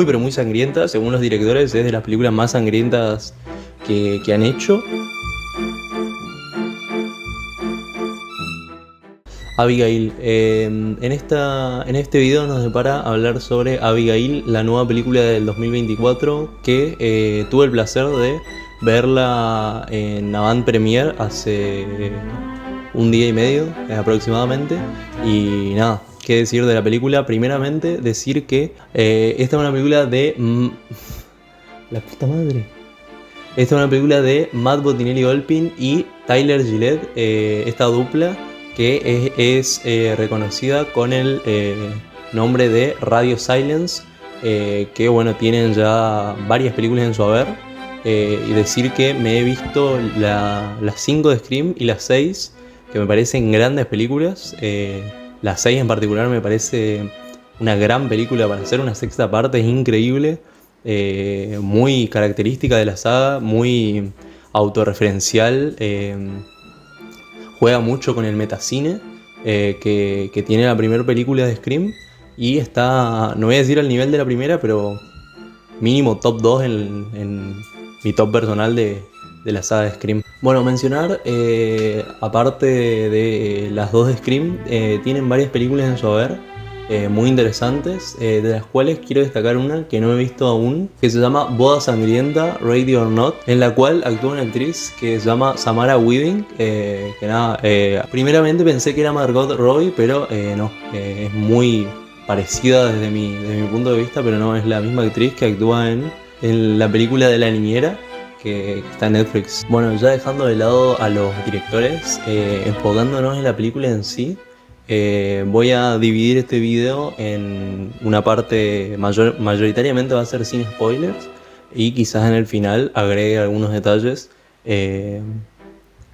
muy pero muy sangrienta, según los directores es de las películas más sangrientas que han hecho. Abigail, en este video nos depara hablar sobre Abigail, la nueva película del 2024 que tuve el placer de verla en avant premiere hace un día y medio aproximadamente. Y nada, qué decir de la película. Primeramente decir que esta es una película de... la puta madre. Esta es una película de Matt Bettinelli-Olpin y Tyler Gillette, esta dupla que es reconocida con el nombre de Radio Silence, que bueno, tienen ya varias películas en su haber. Y decir que me he visto las 5 de Scream y las 6, que me parecen grandes películas. La 6 en particular me parece una gran película para hacer una sexta parte, es increíble. Muy característica de la saga, muy autorreferencial, juega mucho con el metacine que tiene la primera película de Scream y está, no voy a decir al nivel de la primera, pero mínimo top 2 en mi top personal de la saga de Scream. Bueno, mencionar, aparte de las dos de Scream, tienen varias películas en su haber. Muy interesantes, de las cuales quiero destacar una que no he visto aún, que se llama Boda Sangrienta, Ready or Not, en la cual actúa una actriz que se llama Samara Weaving, que nada, primeramente pensé que era Margot Robbie, pero no, es muy parecida desde mi punto de vista, pero no, es la misma actriz que actúa en la película de La Niñera, que está en Netflix. Bueno, ya dejando de lado a los directores, enfocándonos en la película en sí, voy a dividir este video en una parte mayoritariamente va a ser sin spoilers y quizás en el final agregue algunos detalles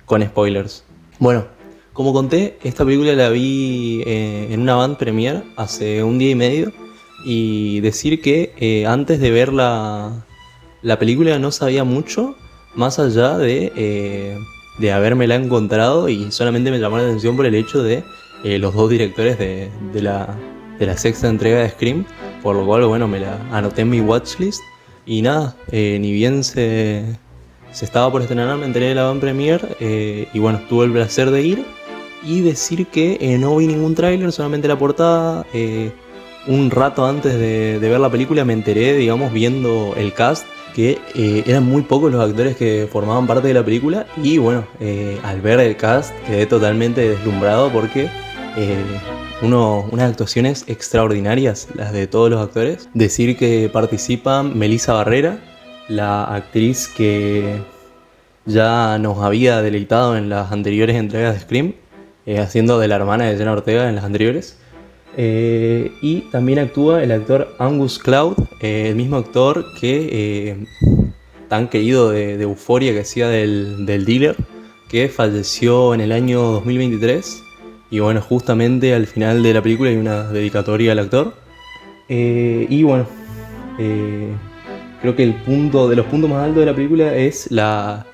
con spoilers. Bueno, como conté, esta película la vi en una avant premiere hace un día y medio y decir que antes de ver la película no sabía mucho más allá de habérmela encontrado, y solamente me llamó la atención por el hecho de los dos directores de la sexta entrega de Scream, por lo cual bueno, me la anoté en mi watchlist y nada, ni bien se estaba por estrenar, me enteré de la van premiere y bueno, tuve el placer de ir y decir que no vi ningún tráiler, solamente la portada. Un rato antes de ver la película me enteré, digamos, viendo el cast, que eran muy pocos los actores que formaban parte de la película y bueno, al ver el cast quedé totalmente deslumbrado porque unas actuaciones extraordinarias las de todos los actores. Decir que participan Melissa Barrera, la actriz que ya nos había deleitado en las anteriores entregas de Scream, haciendo de la hermana de Jenna Ortega en las anteriores. Y también actúa el actor Angus Cloud, el mismo actor que tan querido de Euphoria, que hacía del dealer, que falleció en el año 2023. Y bueno, justamente al final de la película hay una dedicatoria al actor. Y bueno, creo que de los puntos más altos de la película es la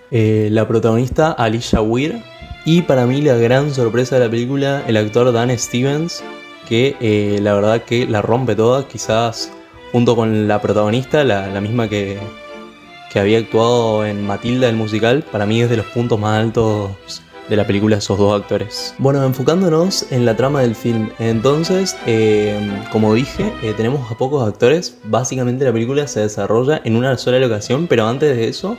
protagonista Alicia Weir. Y para mí la gran sorpresa de la película, el actor Dan Stevens, que la verdad que la rompe toda, quizás junto con la protagonista, la misma que había actuado en Matilda el musical. Para mí es de los puntos más altos de la película esos dos actores. Bueno, enfocándonos en la trama del film, entonces, como dije, tenemos a pocos actores. Básicamente la película se desarrolla en una sola locación, pero antes de eso,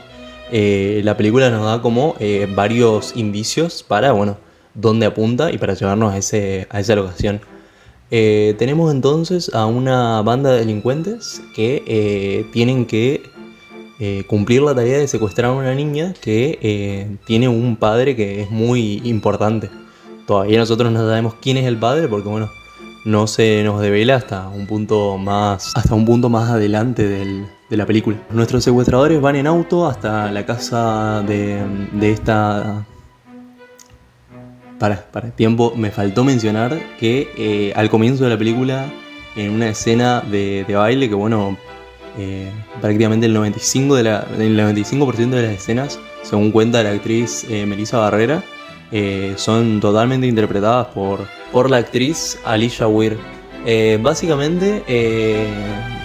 la película nos da como varios indicios para, bueno, dónde apunta y para llevarnos a esa locación. Tenemos entonces a una banda de delincuentes que tienen que cumplir la tarea de secuestrar a una niña que tiene un padre que es muy importante. Todavía nosotros no sabemos quién es el padre porque bueno, no se nos devela hasta un punto más adelante de la película. Nuestros secuestradores van en auto hasta la casa de esta... Para tiempo, me faltó mencionar que al comienzo de la película, en una escena de baile, que bueno, prácticamente el 95% de las escenas, según cuenta la actriz Melissa Barrera, son totalmente interpretadas por la actriz Alicia Weir. Básicamente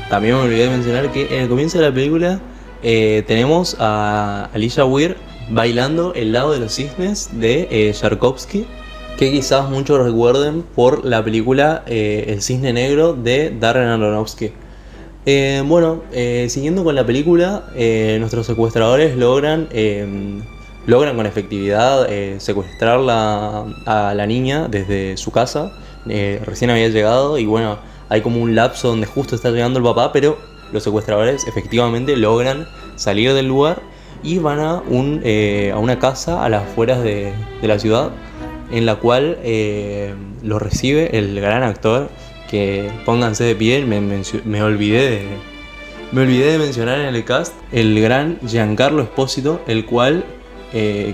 también me olvidé de mencionar que en el comienzo de la película tenemos a Alicia Weir bailando El lago de los cisnes de Tarkovsky, que quizás muchos recuerden por la película El cisne negro de Darren Aronofsky. Siguiendo con la película, nuestros secuestradores logran con efectividad secuestrar a la niña desde su casa. Recién había llegado y bueno, hay como un lapso donde justo está llegando el papá, pero los secuestradores efectivamente logran salir del lugar y van a una casa a las afueras de la ciudad, en la cual los recibe el gran actor, que pónganse de pie, me olvidé de mencionar en el cast, el gran Giancarlo Espósito, el cual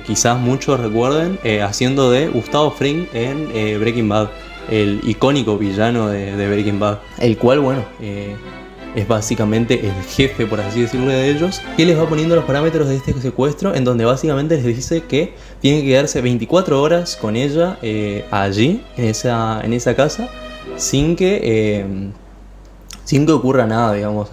quizás muchos recuerden haciendo de Gustavo Fring en Breaking Bad, el icónico villano de Breaking Bad, el cual, es básicamente el jefe, por así decirlo, de ellos, que les va poniendo los parámetros de este secuestro, en donde básicamente les dice que tienen que quedarse 24 horas con ella allí, en esa casa, sin que ocurra nada, digamos,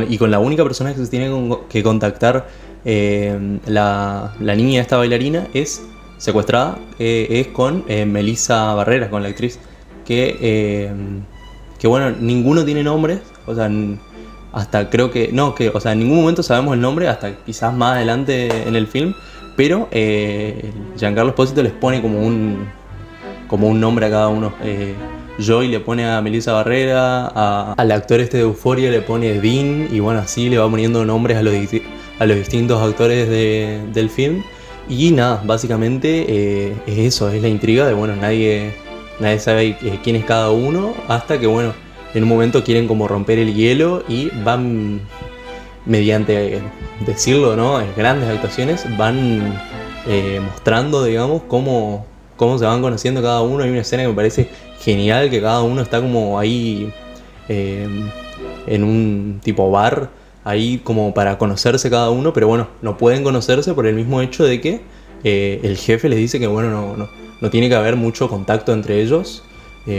y con la única persona que se tiene que contactar la niña, esta bailarina, es secuestrada, es con Melissa Barrera, con la actriz, que ninguno tiene nombres, o sea, hasta creo que, no, que, o sea, en ningún momento sabemos el nombre, hasta quizás más adelante en el film, pero Giancarlo Espósito les pone como un nombre a cada uno. Joy le pone a Melissa Barrera, al actor este de Euphoria le pone Dean, y bueno, así le va poniendo nombres a los distintos actores del film. Y nada, básicamente es eso, es la intriga de, nadie sabe quién es cada uno, hasta que, en un momento quieren como romper el hielo y van, mediante, decirlo, ¿no?, grandes actuaciones, van mostrando, digamos, cómo se van conociendo cada uno. Hay una escena que me parece genial, que cada uno está como ahí en un tipo bar, ahí como para conocerse cada uno, pero no pueden conocerse por el mismo hecho de que el jefe les dice que no tiene que haber mucho contacto entre ellos,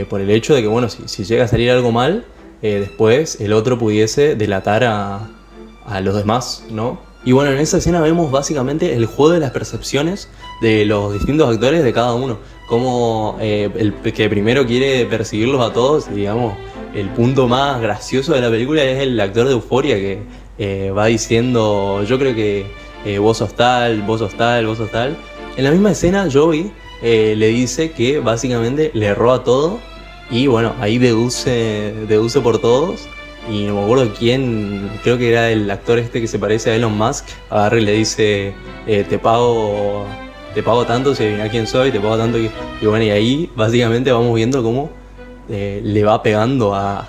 por el hecho de que si llega a salir algo mal, después el otro pudiese delatar a los demás, ¿no? Y en esa escena vemos básicamente el juego de las percepciones de los distintos actores de cada uno. Como el que primero quiere perseguirlos a todos, y, digamos, el punto más gracioso de la película es el actor de Euphoria que va diciendo, yo creo que vos sos tal, vos sos tal, vos sos tal. En la misma escena Joey le dice que básicamente le erró a todo, y ahí deduce por todos. Y no me acuerdo quién, creo que era el actor este que se parece a Elon Musk, agarra y le dice, te pago tanto si adivinas quién soy, te pago tanto y ahí básicamente vamos viendo cómo le va pegando a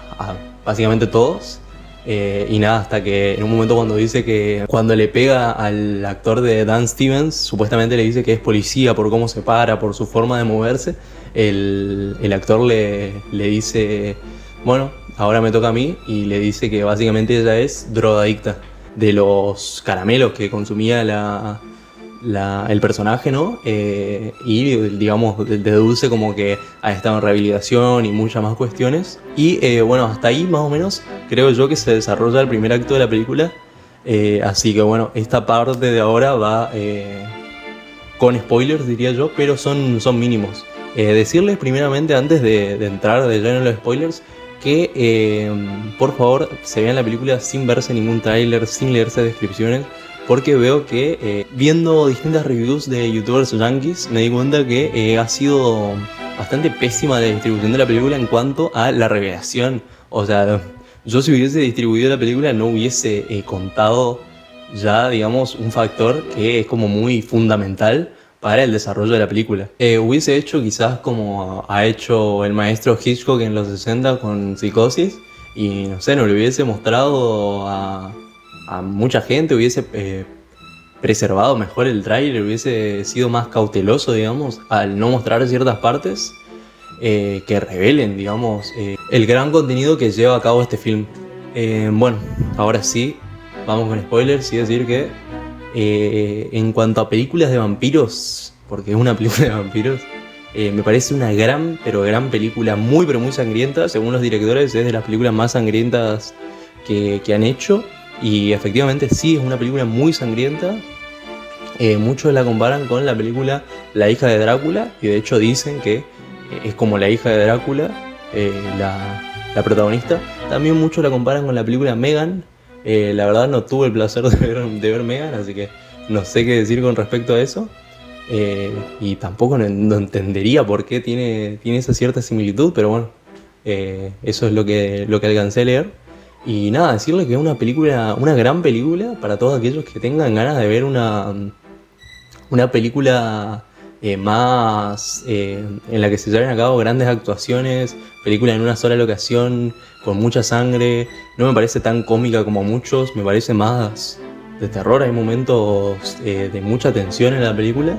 básicamente todos. Y nada, hasta que en un momento cuando dice que cuando le pega al actor de Dan Stevens, supuestamente le dice que es policía por cómo se para, por su forma de moverse, el actor le dice, ahora me toca a mí, y le dice que básicamente ella es drogadicta de los caramelos que consumía el personaje, ¿no? Y digamos, deduce como que ha estado en rehabilitación y muchas más cuestiones. Y hasta ahí más o menos creo yo que se desarrolla el primer acto de la película. Así que esta parte de ahora va con spoilers, diría yo, pero son mínimos. Decirles primeramente, antes de entrar de lleno en los spoilers, que por favor se vean la película sin verse ningún tráiler, sin leerse descripciones, porque veo que viendo distintas reviews de youtubers yankees me di cuenta que ha sido bastante pésima la distribución de la película en cuanto a la revelación. O sea, yo si hubiese distribuido la película no hubiese contado ya, digamos, un factor que es como muy fundamental para el desarrollo de la película. Hubiese hecho quizás como ha hecho el maestro Hitchcock en los 60 con Psicosis, y no sé, no le hubiese mostrado a mucha gente, hubiese preservado mejor el tráiler, hubiese sido más cauteloso, digamos, al no mostrar ciertas partes que revelen, digamos, el gran contenido que lleva a cabo este film. Ahora sí, vamos con spoilers y decir que en cuanto a películas de vampiros, porque es una película de vampiros, me parece una gran, pero gran película, muy pero muy sangrienta. Según los directores, es de las películas más sangrientas que han hecho. Y efectivamente sí, es una película muy sangrienta. Muchos la comparan con la película La hija de Drácula, y de hecho dicen que es como la hija de Drácula, la protagonista. También muchos la comparan con la película Megan. La verdad no tuve el placer de ver Megan, así que no sé qué decir con respecto a eso. Y tampoco no entendería por qué tiene esa cierta similitud, pero bueno, eso es lo que alcancé a leer. Y nada, decirle que es una película, una gran película para todos aquellos que tengan ganas de ver una película más en la que se lleven a cabo grandes actuaciones, película en una sola locación, con mucha sangre. No me parece tan cómica como muchos, me parece más de terror. Hay momentos de mucha tensión en la película.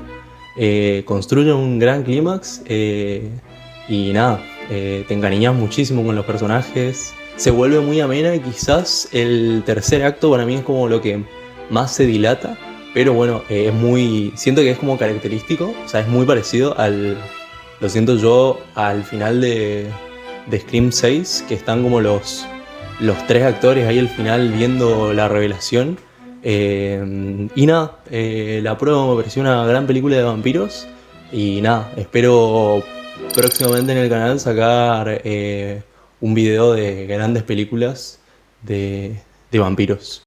Construye un gran clímax y nada, te encariñas muchísimo con los personajes. Se vuelve muy amena y quizás el tercer acto para mí es como lo que más se dilata. Pero bueno, siento que es como característico, o sea, es muy parecido lo siento yo, al final de Scream 6, que están como los tres actores ahí al final viendo la revelación. Y nada, la prueba me pareció una gran película de vampiros. Y nada, espero próximamente en el canal sacar un video de grandes películas de vampiros.